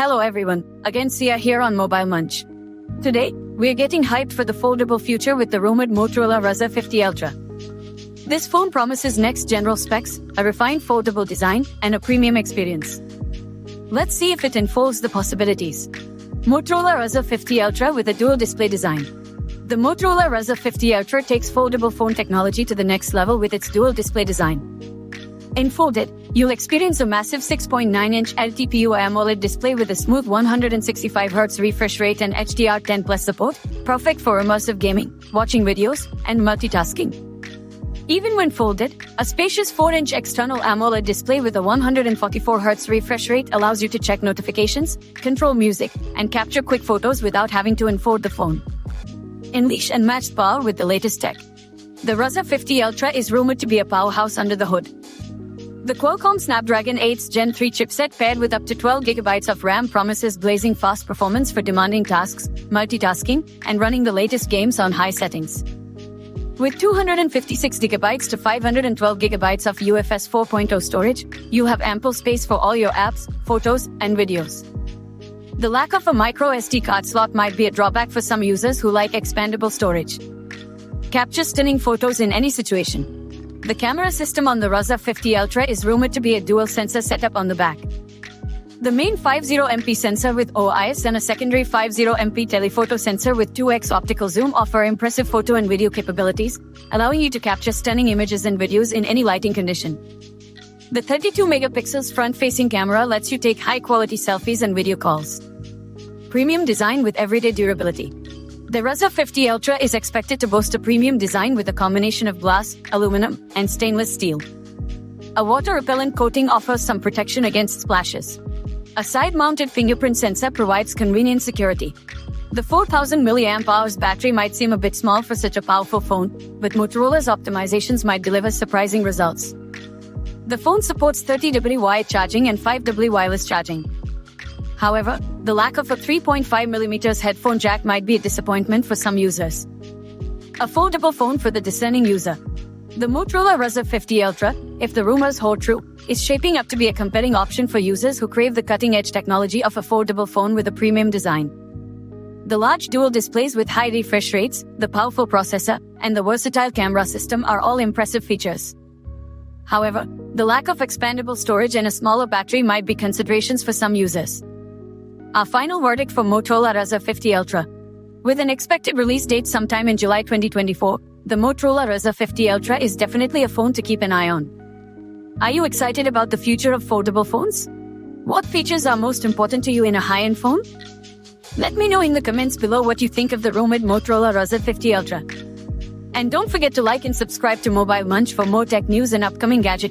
Hello everyone, again Sia here on Mobile Munch. Today, we're getting hyped for the foldable future with the rumored Motorola Razr 50 Ultra. This phone promises next-gen specs, a refined foldable design, and a premium experience. Let's see if it unfolds the possibilities. Motorola Razr 50 Ultra with a dual display design. The Motorola Razr 50 Ultra takes foldable phone technology to the next level with its dual display design. In folded, you'll experience a massive 6.9-inch LTPO AMOLED display with a smooth 165Hz refresh rate and HDR10+ support, perfect for immersive gaming, watching videos, and multitasking. Even when folded, a spacious 4-inch external AMOLED display with a 144Hz refresh rate allows you to check notifications, control music, and capture quick photos without having to unfold the phone. Unleash unmatched power with the latest tech. The Razr 50 Ultra is rumored to be a powerhouse under the hood. The Qualcomm Snapdragon 8's Gen 3 chipset paired with up to 12GB of RAM promises blazing fast performance for demanding tasks, multitasking, and running the latest games on high settings. With 256GB to 512GB of UFS 4.0 storage, you have ample space for all your apps, photos, and videos. The lack of a micro SD card slot might be a drawback for some users who like expandable storage. Capture stunning photos in any situation. The camera system on the Razr 50 Ultra is rumored to be a dual sensor setup on the back. The main 50MP sensor with OIS and a secondary 50MP telephoto sensor with 2x optical zoom offer impressive photo and video capabilities, allowing you to capture stunning images and videos in any lighting condition. The 32MP front-facing camera lets you take high-quality selfies and video calls. Premium design with everyday durability. The Razr 50 Ultra is expected to boast a premium design with a combination of glass, aluminum, and stainless steel. A water-repellent coating offers some protection against splashes. A side-mounted fingerprint sensor provides convenient security. The 4000 mAh battery might seem a bit small for such a powerful phone, but Motorola's optimizations might deliver surprising results. The phone supports 30W wired charging and 5W wireless charging. However, the lack of a 3.5mm headphone jack might be a disappointment for some users. A foldable phone for the discerning user. The Motorola Razr 50 Ultra, if the rumors hold true, is shaping up to be a compelling option for users who crave the cutting-edge technology of a foldable phone with a premium design. The large dual displays with high refresh rates, the powerful processor, and the versatile camera system are all impressive features. However, the lack of expandable storage and a smaller battery might be considerations for some users. Our final verdict for Motorola Razr 50 Ultra. With an expected release date sometime in July 2024, the Motorola Razr 50 Ultra is definitely a phone to keep an eye on. Are you excited about the future of foldable phones? What features are most important to you in a high-end phone? Let me know in the comments below what you think of the rumored Motorola Razr 50 Ultra. And don't forget to like and subscribe to Mobile Munch for more tech news and upcoming gadget